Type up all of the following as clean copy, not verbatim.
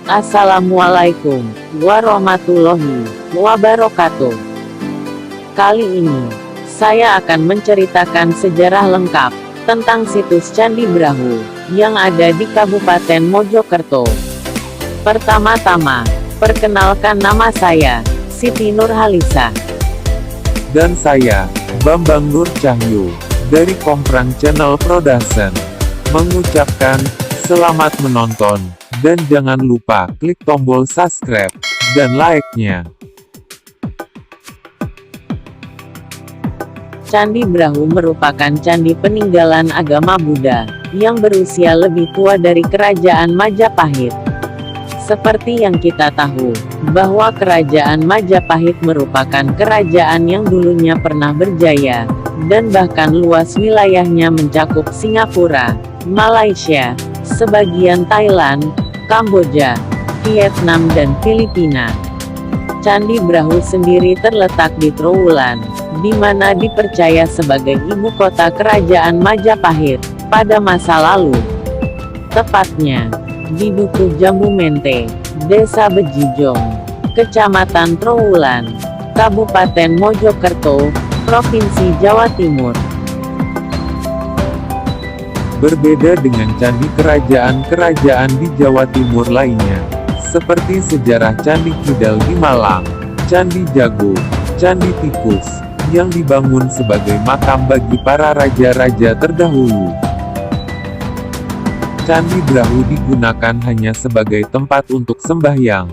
Assalamualaikum warahmatullahi wabarakatuh. Kali ini, saya akan menceritakan sejarah lengkap tentang situs Candi Brahu yang ada di Kabupaten Mojokerto. Pertama-tama, perkenalkan nama saya, Siti Nurhalisa. Dan saya, Bambang Nur Cahyo, dari Komprang Channel Production, mengucapkan, selamat menonton, dan jangan lupa klik tombol subscribe, dan like-nya. Candi Brahu merupakan candi peninggalan agama Buddha, yang berusia lebih tua dari Kerajaan Majapahit. Seperti yang kita tahu, bahwa Kerajaan Majapahit merupakan kerajaan yang dulunya pernah berjaya, dan bahkan luas wilayahnya mencakup Singapura, Malaysia, sebagian Thailand, Kamboja, Vietnam dan Filipina. Candi Brahu sendiri terletak di Trowulan, di mana dipercaya sebagai ibu kota Kerajaan Majapahit pada masa lalu. Tepatnya di Dukuh Jambu Mente, Desa Bejijong, Kecamatan Trowulan, Kabupaten Mojokerto, Provinsi Jawa Timur. Berbeda dengan candi kerajaan-kerajaan di Jawa Timur lainnya, seperti sejarah Candi Kidal di Malang, Candi Jago, Candi Tikus, yang dibangun sebagai makam bagi para raja-raja terdahulu. Candi Brahu digunakan hanya sebagai tempat untuk sembahyang.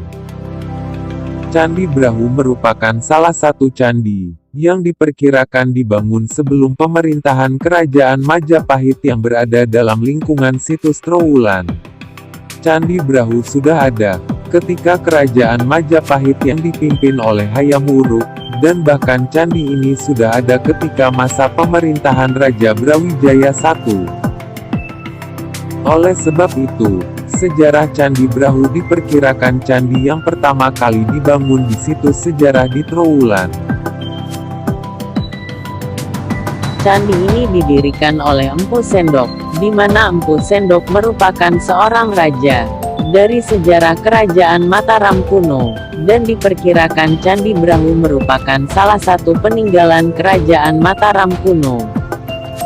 Candi Brahu merupakan salah satu candi yang diperkirakan dibangun sebelum pemerintahan Kerajaan Majapahit yang berada dalam lingkungan situs Trowulan. Candi Brahu sudah ada ketika Kerajaan Majapahit yang dipimpin oleh Hayam Wuruk, dan bahkan candi ini sudah ada ketika masa pemerintahan Raja Brawijaya I. Oleh sebab itu, sejarah Candi Brahu diperkirakan candi yang pertama kali dibangun di situs sejarah di Trowulan. Candi ini didirikan oleh Empu Sendok, di mana Empu Sendok merupakan seorang raja dari sejarah Kerajaan Mataram kuno, dan diperkirakan Candi Brahu merupakan salah satu peninggalan Kerajaan Mataram kuno.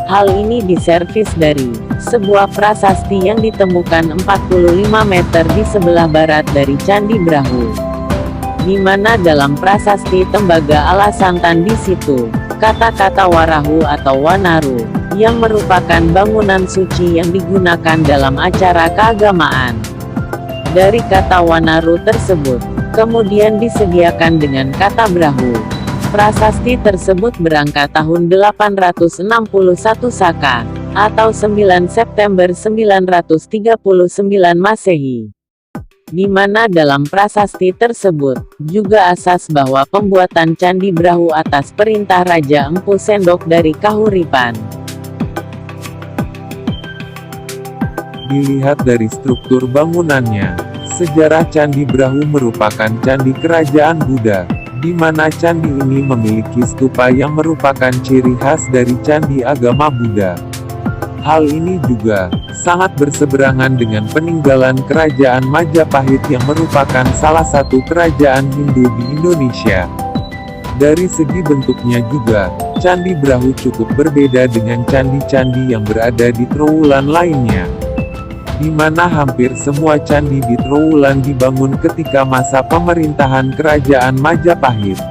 Hal ini diservis dari sebuah prasasti yang ditemukan 45 meter di sebelah barat dari Candi Brahu, di mana dalam prasasti tembaga ala santan di situ, kata-kata Warahu atau Wanaru, yang merupakan bangunan suci yang digunakan dalam acara keagamaan. Dari kata Wanaru tersebut, kemudian disediakan dengan kata Brahu. Prasasti tersebut berangkat tahun 861 Saka, atau 9 September 939 Masehi. Di mana dalam prasasti tersebut, juga asas bahwa pembuatan Candi Brahu atas perintah Raja Empu Sendok dari Kahuripan. Dilihat dari struktur bangunannya, sejarah Candi Brahu merupakan candi kerajaan Buddha, di mana candi ini memiliki stupa yang merupakan ciri khas dari candi agama Buddha. Hal ini juga sangat berseberangan dengan peninggalan Kerajaan Majapahit yang merupakan salah satu kerajaan Hindu di Indonesia. Dari segi bentuknya juga, Candi Brahu cukup berbeda dengan candi-candi yang berada di Trowulan lainnya, di mana hampir semua candi di Trowulan dibangun ketika masa pemerintahan Kerajaan Majapahit.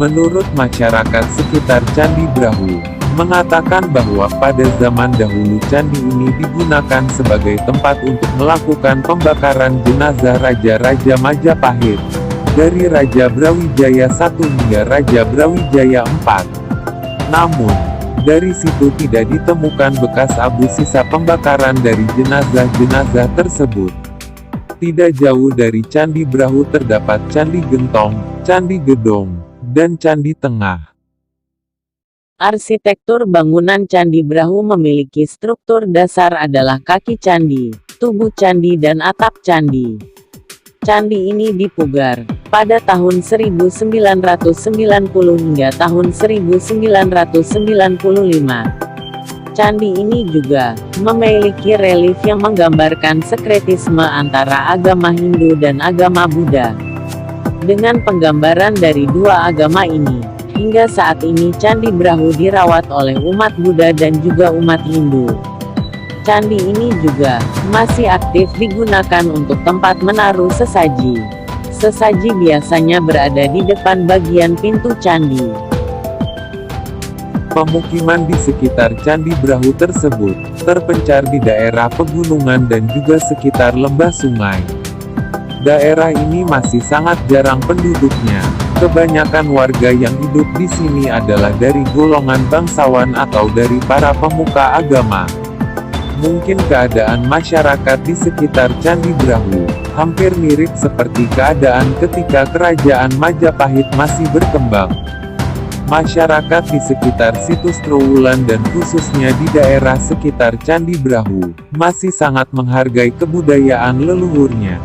Menurut masyarakat sekitar Candi Brahu, mengatakan bahwa pada zaman dahulu candi ini digunakan sebagai tempat untuk melakukan pembakaran jenazah raja-raja Majapahit, dari Raja Brawijaya I hingga Raja Brawijaya IV. Namun, dari situ tidak ditemukan bekas abu sisa pembakaran dari jenazah-jenazah tersebut. Tidak jauh dari Candi Brahu terdapat Candi Gentong, Candi Gedong, dan Candi Tengah. Arsitektur bangunan Candi Brahu memiliki struktur dasar adalah kaki candi, tubuh candi dan atap candi. Candi ini dipugar pada tahun 1990 hingga tahun 1995. Candi ini juga memiliki relief yang menggambarkan sinkretisme antara agama Hindu dan agama Buddha. Dengan penggambaran dari dua agama ini, hingga saat ini Candi Brahu dirawat oleh umat Buddha dan juga umat Hindu. Candi ini juga masih aktif digunakan untuk tempat menaruh sesaji. Sesaji biasanya berada di depan bagian pintu candi. Pemukiman di sekitar Candi Brahu tersebut terpencar di daerah pegunungan dan juga sekitar lembah sungai. Daerah ini masih sangat jarang penduduknya. Kebanyakan warga yang hidup di sini adalah dari golongan bangsawan atau dari para pemuka agama. Mungkin keadaan masyarakat di sekitar Candi Brahu hampir mirip seperti keadaan ketika Kerajaan Majapahit masih berkembang. Masyarakat di sekitar situs Trowulan dan khususnya di daerah sekitar Candi Brahu masih sangat menghargai kebudayaan leluhurnya.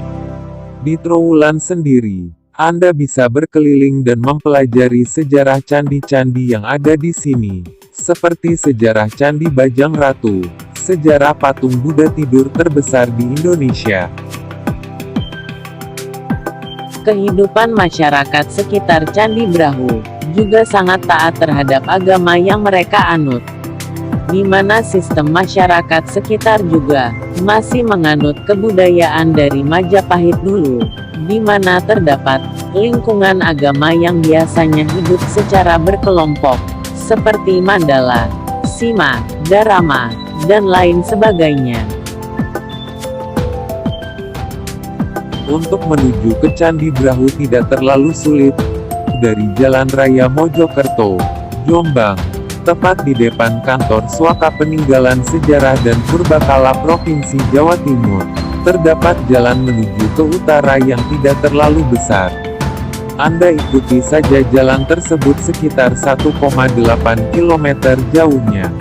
Di Trowulan sendiri, Anda bisa berkeliling dan mempelajari sejarah candi-candi yang ada di sini, seperti sejarah Candi Bajang Ratu, sejarah patung Buddha tidur terbesar di Indonesia. Kehidupan masyarakat sekitar Candi Brahu juga sangat taat terhadap agama yang mereka anut, di mana sistem masyarakat sekitar juga masih menganut kebudayaan dari Majapahit dulu, di mana terdapat lingkungan agama yang biasanya hidup secara berkelompok, seperti Mandala, Sima, Dharma, dan lain sebagainya. Untuk menuju ke Candi Brahu tidak terlalu sulit. Dari Jalan Raya Mojokerto, Jombang, tepat di depan kantor Swaka Peninggalan Sejarah dan Purbakala Provinsi Jawa Timur, terdapat jalan menuju ke utara yang tidak terlalu besar. Anda ikuti saja jalan tersebut sekitar 1,8 km jauhnya.